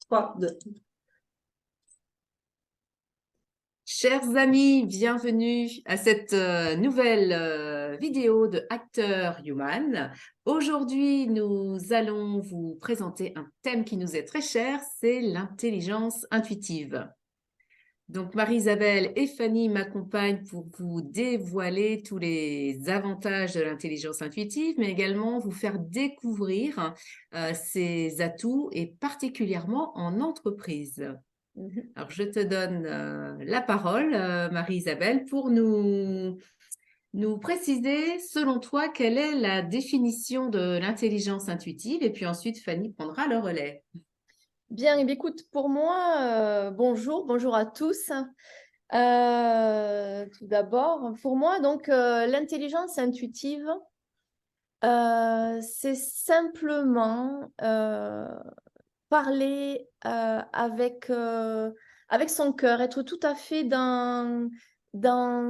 3, 2. Chers amis, bienvenue à cette nouvelle vidéo de Acteur Human. Aujourd'hui, nous allons vous présenter un thème qui nous est très cher, c'est l'intelligence intuitive. Donc, Marie-Isabelle et Fanny m'accompagnent pour vous dévoiler tous les avantages de l'intelligence intuitive, mais également vous faire découvrir ses atouts et particulièrement en entreprise. Alors, je te donne la parole, Marie-Isabelle, pour nous préciser, selon toi, quelle est la définition de l'intelligence intuitive, et puis ensuite, Fanny prendra le relais. Bien, eh bien, écoute, pour moi, bonjour à tous. Tout d'abord, pour moi, donc, l'intelligence intuitive, c'est simplement parler avec son cœur, être tout à fait dans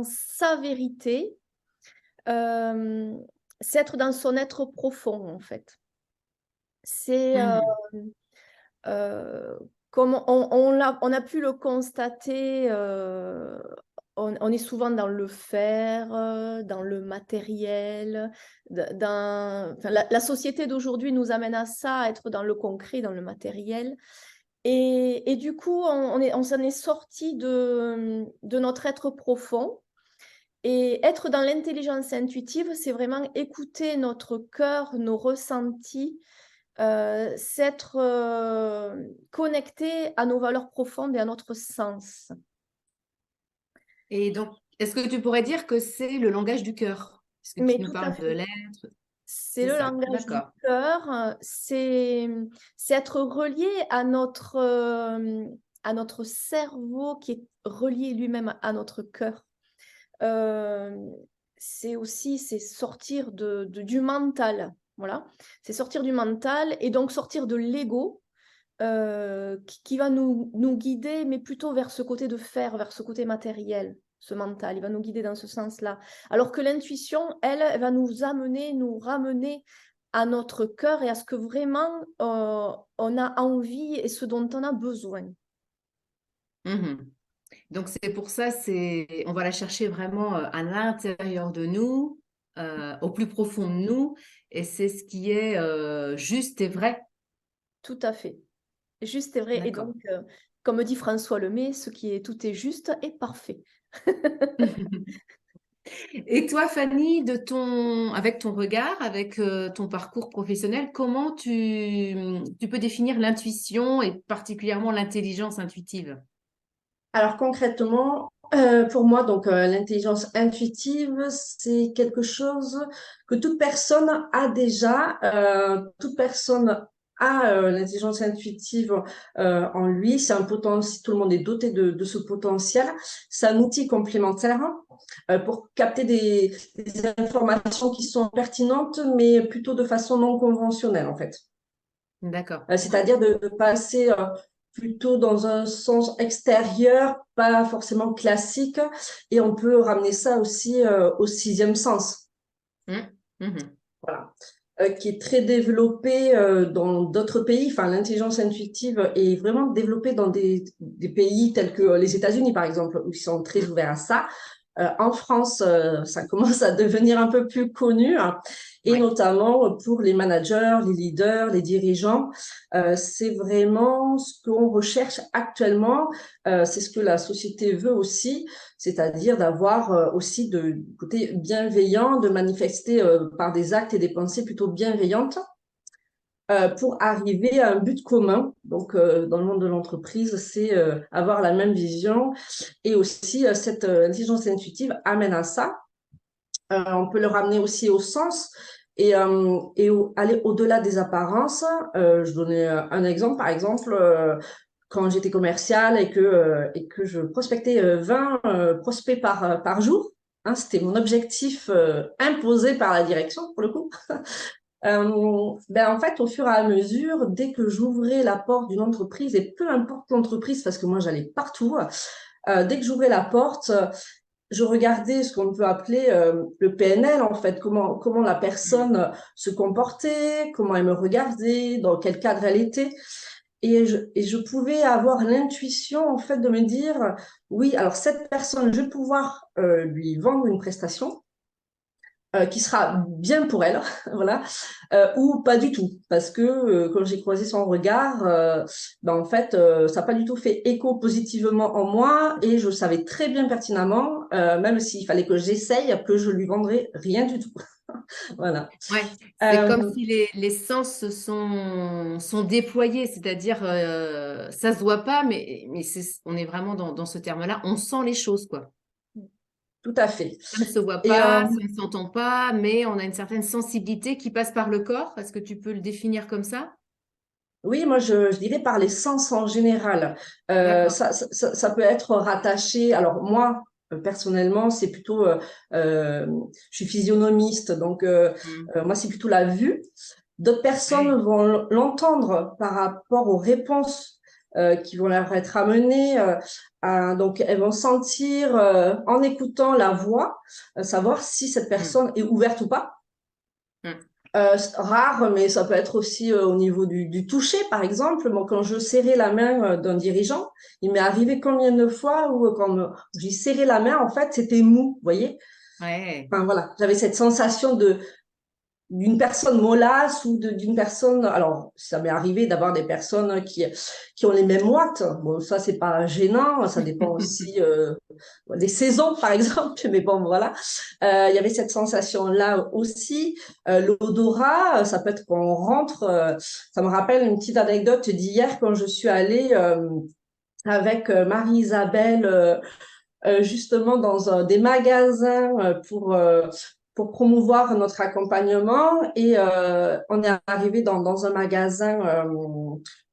sa vérité, c'est être dans son être profond, en fait. C'est Euh, comme on a pu le constater, on est souvent dans le faire, dans le matériel, enfin, la société d'aujourd'hui nous amène à ça, à être dans le concret, dans le matériel. Et du coup, on s'en est sorti de notre être profond. Et être dans l'intelligence intuitive, c'est vraiment écouter notre cœur, nos ressentis, s'être connecté à nos valeurs profondes et à notre sens. Et donc, est-ce que tu pourrais dire que c'est le langage du cœur? Est-ce que Mais tu nous tout à parles de fait. l'être? C'est C'est le ça, langage du d'accord. cœur, c'est être relié à notre cerveau qui est relié lui-même à notre cœur. C'est sortir du mental, voilà. C'est sortir du mental et donc sortir de l'ego qui va nous guider, mais plutôt vers ce côté de faire, vers ce côté matériel, ce mental. Il va nous guider dans ce sens-là. Alors que l'intuition, elle va nous amener, nous ramener à notre cœur et à ce que vraiment on a envie et ce dont on a besoin. Mhm. Donc, c'est pour ça, on va la chercher vraiment à l'intérieur de nous, au plus profond de nous, et c'est ce qui est juste et vrai. Tout à fait. Juste et vrai. Et D'accord. donc, comme dit François Lemay, ce qui est tout est juste et parfait. Et toi, Fanny, avec ton regard, avec ton parcours professionnel, comment tu peux définir l'intuition et particulièrement l'intelligence intuitive? Alors concrètement, pour moi, donc l'intelligence intuitive, c'est quelque chose que toute personne a déjà. Toute personne a l'intelligence intuitive en lui. C'est un potentiel. Tout le monde est doté de ce potentiel. C'est un outil complémentaire pour capter des informations qui sont pertinentes, mais plutôt de façon non conventionnelle en fait. D'accord. C'est-à-dire de passer plutôt dans un sens extérieur, pas forcément classique, et on peut ramener ça aussi au sixième sens, Mhm. voilà. Qui est très développé dans d'autres pays. Enfin, l'intelligence intuitive est vraiment développée dans des pays tels que les États-Unis, par exemple, où ils sont très ouverts à ça. En France, ça commence à devenir un peu plus connu, hein, et Ouais. notamment pour les managers, les leaders, les dirigeants. C'est vraiment ce qu'on recherche actuellement. C'est ce que la société veut aussi, c'est-à-dire d'avoir aussi de côté bienveillant, de manifester par des actes et des pensées plutôt bienveillantes pour arriver à un but commun. Donc, dans le monde de l'entreprise, c'est avoir la même vision et aussi cette intelligence intuitive amène à ça. On peut le ramener aussi au sens et aller au-delà des apparences. Je donnais un exemple, par exemple, quand j'étais commerciale et que je prospectais 20 prospects par jour. Hein, c'était mon objectif imposé par la direction, pour le coup. En fait, au fur et à mesure, dès que j'ouvrais la porte d'une entreprise, et peu importe l'entreprise, parce que moi j'allais partout, dès que j'ouvrais la porte, je regardais ce qu'on peut appeler le PNL, en fait, comment la personne se comportait, comment elle me regardait, dans quel cadre elle était. et je pouvais avoir l'intuition, en fait, de me dire, oui, alors cette personne, je vais pouvoir lui vendre une prestation qui sera bien pour elle, voilà, ou pas du tout, parce que quand j'ai croisé son regard, ben en fait, ça n'a pas du tout fait écho positivement en moi, et je savais très bien pertinemment, même s'il fallait que j'essaye, que je lui vendrais rien du tout. Voilà. Ouais, c'est comme Euh, si les sens sont déployés, c'est-à-dire ça se voit pas, mais on est vraiment dans ce terme-là, on sent les choses, quoi. Tout à fait. Ça ne se voit Et pas, ça ne s'entend pas, mais on a une certaine sensibilité qui passe par le corps. Est-ce que tu peux le définir comme ça? oui, moi, je dirais par les sens en général. D'accord. Ça peut être rattaché. Alors, moi, personnellement, c'est plutôt. Je suis physionomiste, donc Mm. moi, c'est plutôt la vue. D'autres personnes Ouais. vont l'entendre par rapport aux réponses qui vont leur être amenées. Donc, elles vont sentir, en écoutant la voix, savoir si cette Mm. personne est ouverte ou pas. Mm. Rare, mais ça peut être aussi au niveau du toucher, par exemple. Moi, quand je serrais la main d'un dirigeant, il m'est arrivé combien de fois où quand j'ai serré la main, en fait, c'était mou, vous voyez? Ouais. Enfin, voilà, j'avais cette sensation d'une personne mollasse ou d'une personne. Alors, ça m'est arrivé d'avoir des personnes qui ont les mêmes watts. Bon, ça, c'est pas gênant. Ça dépend aussi des saisons, par exemple. Mais bon, voilà. Il y avait cette sensation-là aussi. L'odorat, ça peut être quand on rentre. Ça me rappelle une petite anecdote d'hier quand je suis allée avec Marie-Isabelle justement dans des magasins pour promouvoir notre accompagnement. Et on est arrivé dans un magasin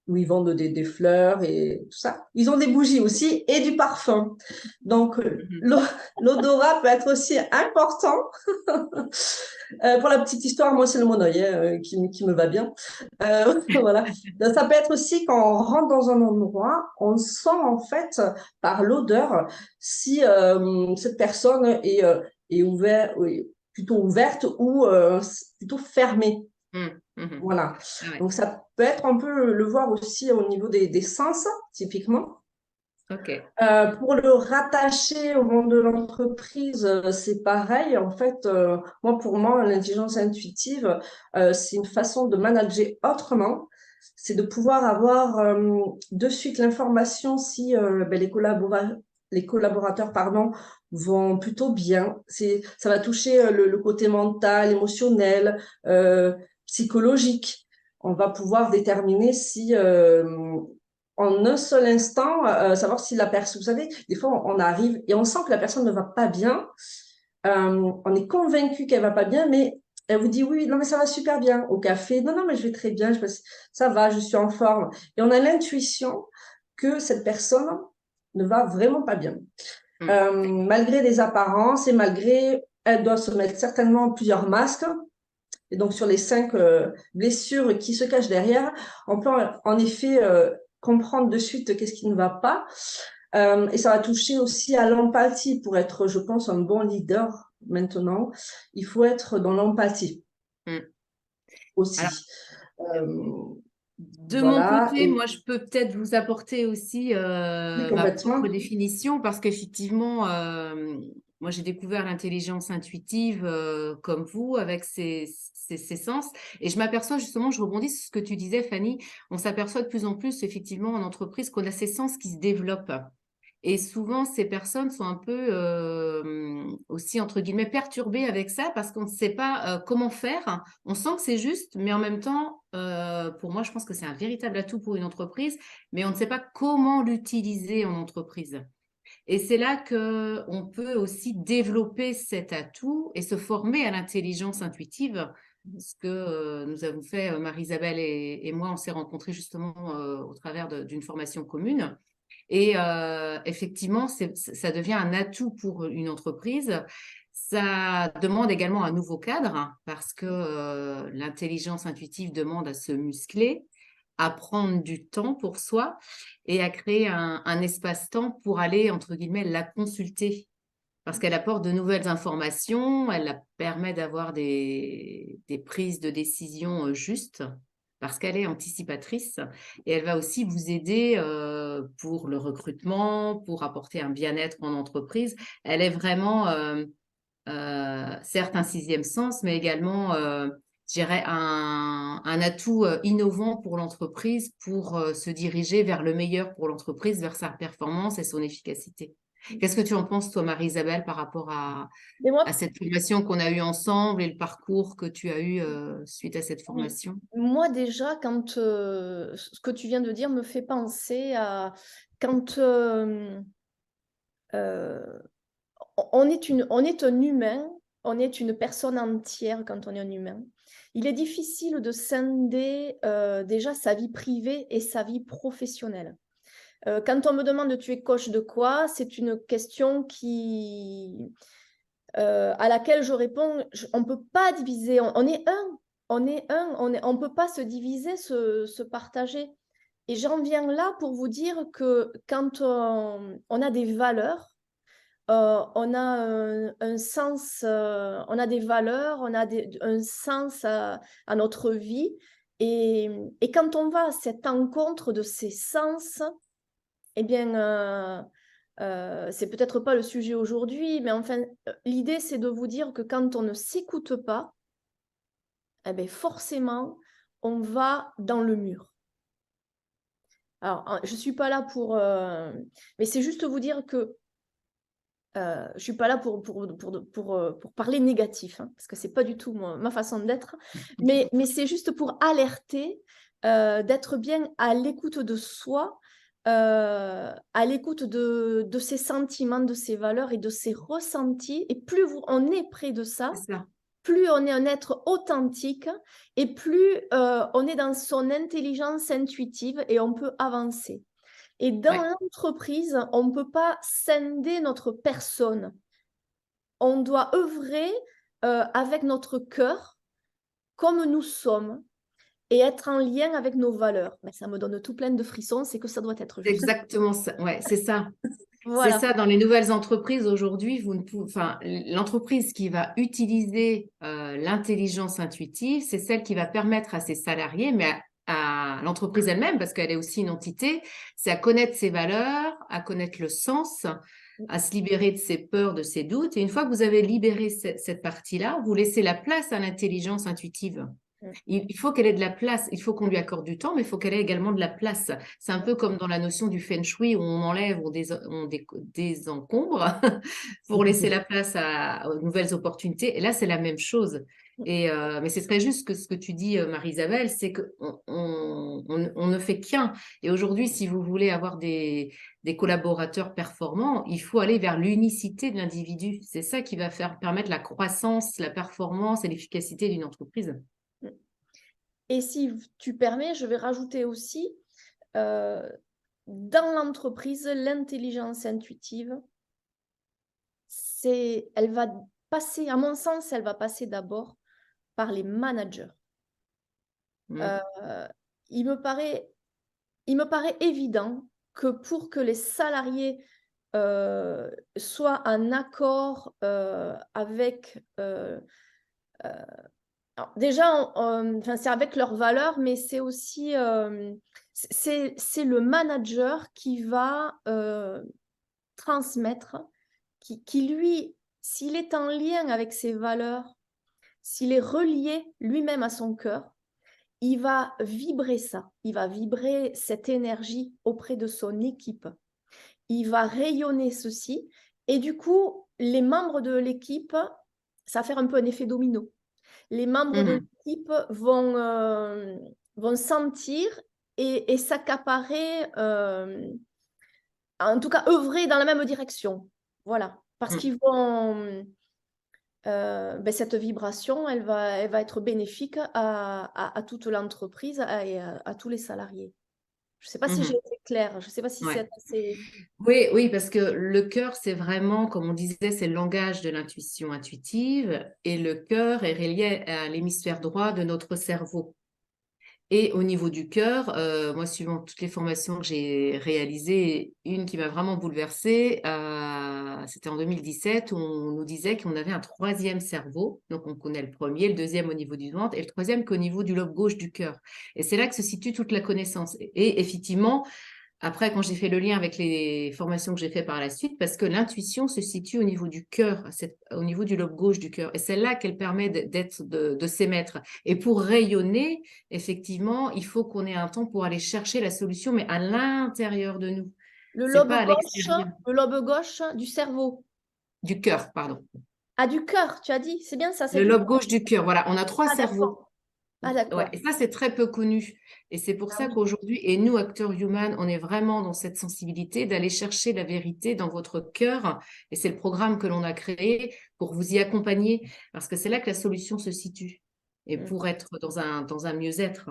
où ils vendent des fleurs et tout ça. Ils ont des bougies aussi et du parfum. Donc, Mhm. l'odorat peut être aussi important. Pour la petite histoire, moi, c'est le monoeil qui me va bien. Voilà. Donc, ça peut être aussi quand on rentre dans un endroit, on sent en fait par l'odeur si cette personne est plutôt ouverte ou plutôt fermée. Mm. Mhm. Voilà. Ah ouais. Donc ça peut être, on peut le voir aussi au niveau des sens, typiquement. Ok. Pour le rattacher au monde de l'entreprise, c'est pareil. En fait, pour moi, l'intelligence intuitive, c'est une façon de manager autrement. C'est de pouvoir avoir de suite l'information si les collaborateurs vont plutôt bien. Ça va toucher le côté mental, émotionnel, psychologique. On va pouvoir déterminer si en un seul instant, savoir si la personne, vous savez, des fois, on arrive et on sent que la personne ne va pas bien. On est convaincu qu'elle va pas bien, mais elle vous dit oui, non, mais ça va super bien. Au café, non, non, mais je vais très bien, ça va, je suis en forme. Et on a l'intuition que cette personne ne va vraiment pas bien. Mm. Malgré les apparences et malgré, elle doit se mettre certainement plusieurs masques. Et donc, sur les 5 blessures qui se cachent derrière, on peut en effet comprendre de suite qu'est-ce qui ne va pas. Et ça va toucher aussi à l'empathie pour être, je pense, un bon leader maintenant. Il faut être dans l'empathie Mm. Alors, aussi. Euh, de mon voilà. côté, Et moi, je peux peut-être vous apporter aussi oui, ma propre complètement. définition parce qu'effectivement, moi, j'ai découvert l'intelligence intuitive comme vous avec ses sens. Et je m'aperçois justement, je rebondis sur ce que tu disais, Fanny, on s'aperçoit de plus en plus, effectivement, en entreprise, qu'on a ces sens qui se développent. Et souvent, ces personnes sont un peu aussi, entre guillemets, perturbées avec ça parce qu'on ne sait pas comment faire. On sent que c'est juste, mais en même temps, pour moi, je pense que c'est un véritable atout pour une entreprise, mais on ne sait pas comment l'utiliser en entreprise. Et c'est là qu'on peut aussi développer cet atout et se former à l'intelligence intuitive. Ce que nous avons fait, Marie-Isabelle et moi, on s'est rencontrés justement au travers d'une formation commune. Et effectivement, ça devient un atout pour une entreprise. Ça demande également un nouveau cadre hein, parce que l'intelligence intuitive demande à se muscler, à prendre du temps pour soi et à créer un espace-temps pour aller, entre guillemets, la consulter. Parce qu'elle apporte de nouvelles informations, elle permet d'avoir des prises de décision justes parce qu'elle est anticipatrice et elle va aussi vous aider pour le recrutement, pour apporter un bien-être en entreprise. Elle est vraiment, certes, un sixième sens, mais également, je dirais, un atout innovant pour l'entreprise pour se diriger vers le meilleur pour l'entreprise, vers sa performance et son efficacité. Qu'est-ce que tu en penses, toi, Marie-Isabelle, par rapport à Mais moi, cette formation qu'on a eue ensemble et le parcours que tu as eu suite à cette formation? moi déjà, quand ce que tu viens de dire me fait penser à quand on est un humain, on est une personne entière quand on est un humain. Il est difficile de scinder déjà sa vie privée et sa vie professionnelle. Quand on me demande tu es coach de quoi, c'est une question à laquelle je réponds, on ne peut pas diviser, on est un, on peut pas se diviser, se partager. Et j'en viens là pour vous dire que quand on a des valeurs, on a un sens, on a des valeurs, on a un sens à notre vie. Et quand on va à cette encontre de ces sens, eh bien, c'est peut-être pas le sujet aujourd'hui, mais enfin, l'idée, c'est de vous dire que quand on ne s'écoute pas, eh bien, forcément, on va dans le mur. Alors, je ne suis pas là pour... mais c'est juste vous dire que je ne suis pas là pour parler négatif, hein, parce que ce n'est pas du tout ma façon d'être, mais c'est juste pour alerter, d'être bien à l'écoute de soi, à l'écoute de ses sentiments, de ses valeurs et de ses ressentis. Et plus on est près de ça, C'est ça. plus on est un être authentique et plus on est dans son intelligence intuitive et on peut avancer. Et dans Ouais. l'entreprise, on ne peut pas scinder notre personne. On doit œuvrer avec notre cœur, comme nous sommes, et être en lien avec nos valeurs. Mais ça me donne tout plein de frissons, c'est que ça doit être C'est juste. exactement ça. Ouais, c'est ça. C'est Voilà. ça, dans les nouvelles entreprises aujourd'hui, enfin, l'entreprise qui va utiliser l'intelligence intuitive, c'est celle qui va permettre à ses salariés, mais à l'entreprise elle-même, parce qu'elle est aussi une entité, c'est à connaître ses valeurs, à connaître le sens, à se libérer de ses peurs, de ses doutes. Et une fois que vous avez libéré cette partie-là, vous laissez la place à l'intelligence intuitive. Il faut qu'elle ait de la place, il faut qu'on lui accorde du temps, mais il faut qu'elle ait également de la place. C'est un peu comme dans la notion du feng shui où on enlève, on désencombre pour laisser la place aux nouvelles opportunités. Et là, c'est la même chose. Mais c'est très juste que ce que tu dis, Marie-Isabelle, c'est qu'on ne fait qu'un. Et aujourd'hui, si vous voulez avoir des collaborateurs performants, il faut aller vers l'unicité de l'individu. C'est ça qui va permettre la croissance, la performance et l'efficacité d'une entreprise. Et si tu permets, je vais rajouter aussi, dans l'entreprise, l'intelligence intuitive, elle va passer, à mon sens, elle va passer d'abord par les managers. Il me paraît évident que pour que les salariés soient en accord avec... alors déjà, c'est avec leurs valeurs, mais c'est aussi... c'est le manager qui va transmettre, qui lui, s'il est en lien avec ses valeurs, s'il est relié lui-même à son cœur, il va vibrer ça, il va vibrer cette énergie auprès de son équipe. Il va rayonner ceci et du coup, les membres de l'équipe, ça va faire un peu un effet domino. Les membres de l'équipe vont sentir et s'accaparer, en tout cas œuvrer dans la même direction. Voilà, parce qu'ils vont... cette vibration, elle va être bénéfique à toute l'entreprise et à tous les salariés. Je ne sais pas si j'ai été claire, je ne sais pas si c'est assez... Oui, oui, parce que le cœur, c'est vraiment, comme on disait, c'est le langage de l'intuition intuitive et le cœur est relié à l'hémisphère droit de notre cerveau. Et au niveau du cœur, moi, suivant toutes les formations que j'ai réalisées, une qui m'a vraiment bouleversée, c'était en 2017 où on nous disait qu'on avait un troisième cerveau. Donc, on connaît le premier, le deuxième au niveau du ventre et le troisième qu'au niveau du lobe gauche du cœur. Et c'est là que se situe toute la connaissance. Et effectivement, après, quand j'ai fait le lien avec les formations que j'ai fait par la suite, parce que l'intuition se situe au niveau du cœur, au niveau du lobe gauche du cœur. Et c'est là qu'elle permet de s'émettre. Et pour rayonner, effectivement, il faut qu'on ait un temps pour aller chercher la solution, mais à l'intérieur de nous. C'est pas à l'extérieur. Le lobe gauche du cerveau. Du cœur, pardon. Ah, du cœur, tu as dit. C'est bien ça, c'est Le du lobe cœur. gauche du cœur. Voilà, on a 3 Ah, cerveaux. d'accord. Ah, d'accord. Ouais, et ça, c'est très peu connu. Et c'est pour Ah ça oui. qu'aujourd'hui, et nous, acteurs humains, on est vraiment dans cette sensibilité d'aller chercher la vérité dans votre cœur. Et c'est le programme que l'on a créé pour vous y accompagner, parce que c'est là que la solution se situe. Et Mm. pour être dans un mieux-être.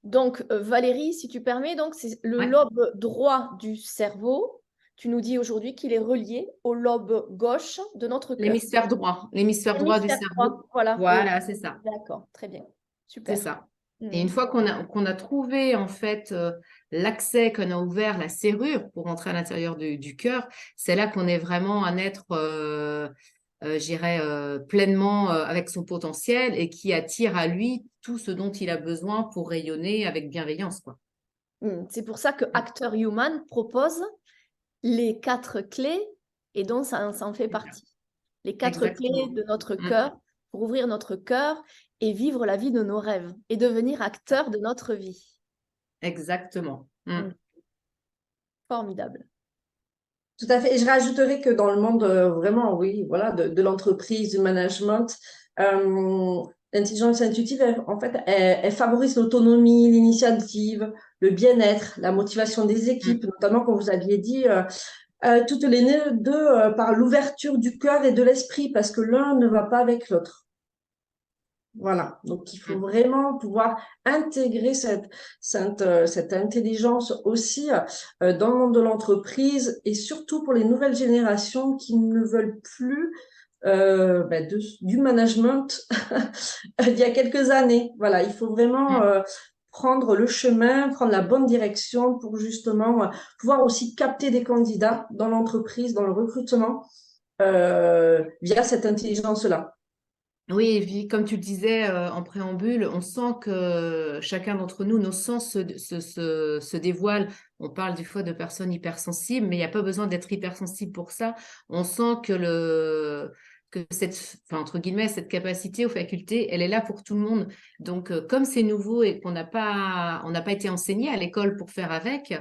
Donc, Valérie, si tu permets, donc c'est le Ouais. lobe droit du cerveau. Tu nous dis aujourd'hui qu'il est relié au lobe gauche de notre cœur. L'hémisphère droit du Hémisphère droit, cerveau. voilà. Voilà, c'est ça. D'accord, très bien. C'est Super. ça. Et Mm. une fois qu'on a trouvé en fait l'accès, qu'on a ouvert la serrure pour entrer à l'intérieur du cœur, c'est là qu'on est vraiment un être, j'irais, pleinement avec son potentiel et qui attire à lui tout ce dont il a besoin pour rayonner avec bienveillance, quoi. C'est pour ça que Acteur Human propose les 4 clés et donc ça en fait partie. Les 4 clés Exactement. de notre Mm. cœur pour ouvrir notre cœur et vivre la vie de nos rêves et devenir acteur de notre vie. Exactement. Mm. Mm. Formidable. Tout à fait. Et je rajouterais que dans le monde, vraiment, oui, voilà, de l'entreprise, du management, l'intelligence intuitive, en fait, elle favorise l'autonomie, l'initiative, le bien-être, la motivation des Mm. équipes, notamment, comme vous aviez dit, toutes les deux par l'ouverture du cœur et de l'esprit, parce que l'un ne va pas avec l'autre. Voilà, donc il faut Mm. vraiment pouvoir intégrer cette intelligence aussi dans le monde de l'entreprise et surtout pour les nouvelles générations qui ne veulent plus du management il y a quelques années. Voilà, il faut vraiment Mm. prendre le chemin, prendre la bonne direction pour justement pouvoir aussi capter des candidats dans l'entreprise, dans le recrutement via cette intelligence-là. Oui, et puis, comme tu le disais en préambule, on sent que chacun d'entre nous, nos sens se dévoilent. On parle des fois de personnes hypersensibles, mais il n'y a pas besoin d'être hypersensible pour ça. On sent que cette, enfin, entre guillemets, cette capacité ou faculté, elle est là pour tout le monde. Donc, comme c'est nouveau et on n'a pas été enseigné à l'école pour faire avec,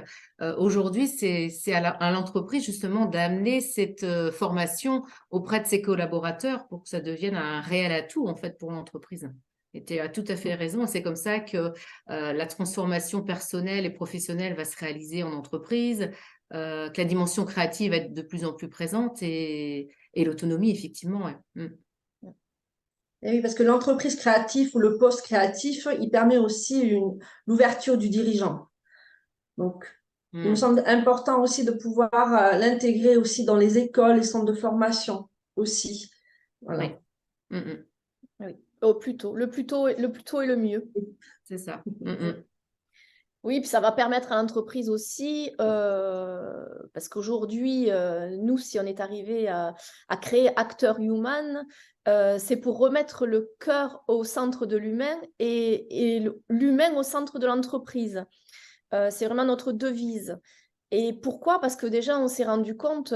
aujourd'hui, c'est à l'entreprise justement d'amener cette formation auprès de ses collaborateurs pour que ça devienne un réel atout en fait pour l'entreprise. Et tu as tout à fait raison. C'est comme ça que la transformation personnelle et professionnelle va se réaliser en entreprise, que la dimension créative va être de plus en plus présente et l'autonomie, effectivement. Ouais. Mm. Et oui, parce que l'entreprise créative ou le poste créatif, il permet aussi l'ouverture du dirigeant. Donc, il me Mm. semble important aussi de pouvoir l'intégrer aussi dans les écoles, les centres de formation aussi. Oui. Voilà. Mm, mm. Oui. Au plus tôt. Le plus tôt est le mieux. C'est ça. Mm, mm. Oui, puis ça va permettre à l'entreprise aussi, parce qu'aujourd'hui, nous, si on est arrivé à créer Acteur Human, c'est pour remettre le cœur au centre de l'humain et l'humain au centre de l'entreprise. C'est vraiment notre devise. Et pourquoi? Parce que déjà, on s'est rendu compte,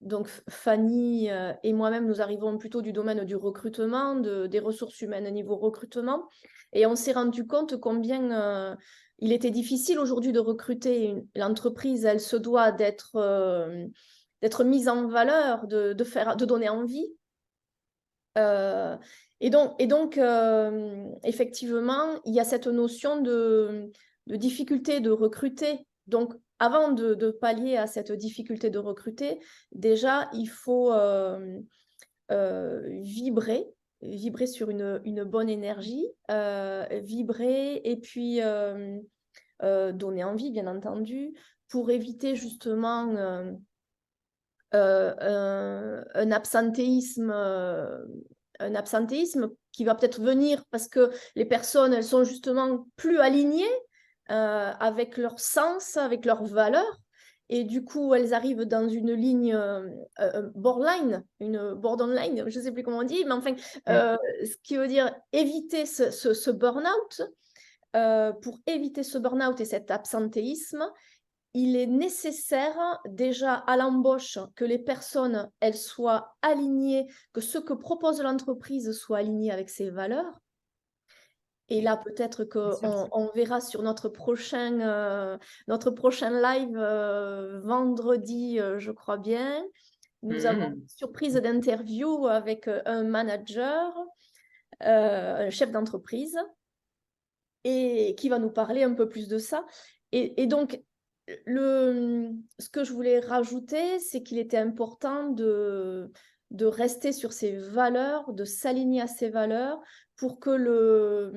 donc Fanny et moi-même, nous arrivons plutôt du domaine du recrutement, des ressources humaines au niveau recrutement, et on s'est rendu compte combien il était difficile aujourd'hui de recruter. L'entreprise, elle se doit d'être mise en valeur, de donner envie. Et donc effectivement, il y a cette notion de difficulté de recruter. Donc, avant de pallier à cette difficulté de recruter, déjà, il faut vibrer sur une bonne énergie, vibrer et puis donner envie, bien entendu, pour éviter justement un absentéisme un absentéisme qui va peut-être venir parce que les personnes, elles sont justement plus alignées avec leur sens, avec leurs valeurs. Et du coup, elles arrivent dans une ligne borderline, je ne sais plus comment on dit, mais enfin, ce qui veut dire éviter ce burn-out. Pour éviter ce burn-out et cet absentéisme, il est nécessaire déjà à l'embauche que les personnes, elles soient alignées, que ce que propose l'entreprise soit aligné avec ses valeurs. Et là, peut-être qu'on verra sur notre prochain live vendredi, je crois bien. Nous avons une surprise d'interview avec un manager, un chef d'entreprise, et qui va nous parler un peu plus de ça. Et donc, ce que je voulais rajouter, c'est qu'il était important de rester sur ses valeurs, de s'aligner à ses valeurs pour que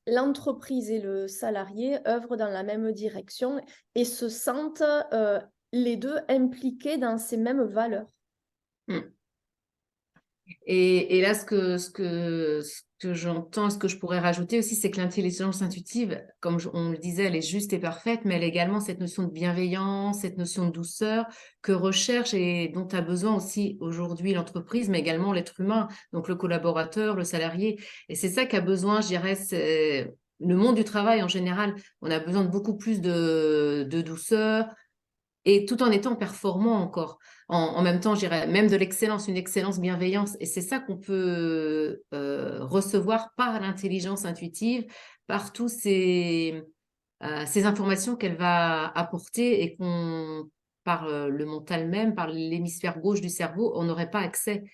l'entreprise et le salarié œuvrent dans la même direction et se sentent les deux impliqués dans ces mêmes valeurs. Et là, ce que j'entends, ce que je pourrais rajouter aussi, c'est que l'intelligence intuitive, comme on le disait, elle est juste et parfaite, mais elle a également cette notion de bienveillance, cette notion de douceur que recherche et dont a besoin aussi aujourd'hui l'entreprise, mais également l'être humain, donc le collaborateur, le salarié. Et c'est ça qu'a besoin, je dirais, le monde du travail en général. On a besoin de beaucoup plus de douceur, et tout en étant performant encore. En même temps, je dirais même de l'excellence, une excellence bienveillance. Et c'est ça qu'on peut recevoir par l'intelligence intuitive, par tous ces informations qu'elle va apporter et par le mental même, par l'hémisphère gauche du cerveau, on n'aurait pas accès.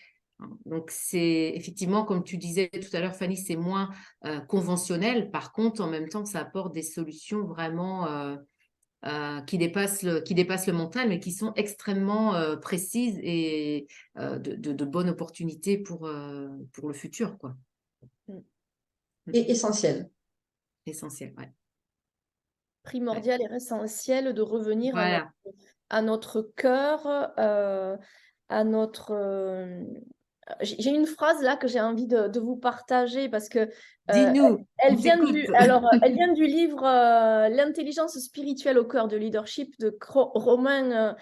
Donc, c'est effectivement, comme tu disais tout à l'heure, Fanny, c'est moins conventionnel. Par contre, en même temps, ça apporte des solutions vraiment qui dépassent le mental, mais qui sont extrêmement précises et de bonnes opportunités pour le futur, quoi. Et essentiel. Essentiel, ouais. Primordial et essentiel de revenir Voilà. à notre cœur, à notre... J'ai une phrase là que j'ai envie de vous partager parce que Dis-nous, elle on vient t'écoute. elle vient du livre L'intelligence spirituelle au cœur de leadership de Romain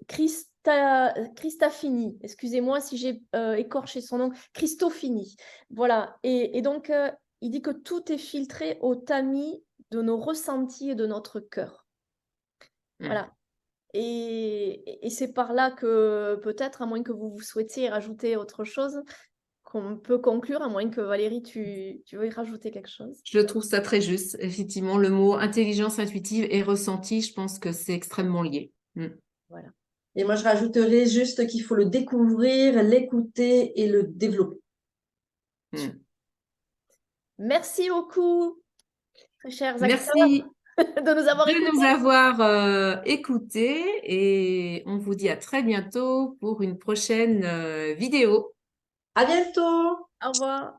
Cristafini. Excusez-moi si j'ai écorché son nom. Cristofini. Voilà. Et donc, il dit que tout est filtré au tamis de nos ressentis et de notre cœur. Voilà. Et c'est par là que peut-être, à moins que vous souhaitiez rajouter autre chose, qu'on peut conclure, à moins que Valérie, tu veuilles rajouter quelque chose. Je trouve ça très juste. Effectivement, le mot intelligence intuitive et ressenti, je pense que c'est extrêmement lié. Voilà. Et moi, je rajouterais juste qu'il faut le découvrir, l'écouter et le développer. Merci beaucoup, très chers acteurs, Merci de nous avoir écoutés. de nous avoir écoutés et on vous dit à très bientôt pour une prochaine vidéo. À bientôt! Au revoir.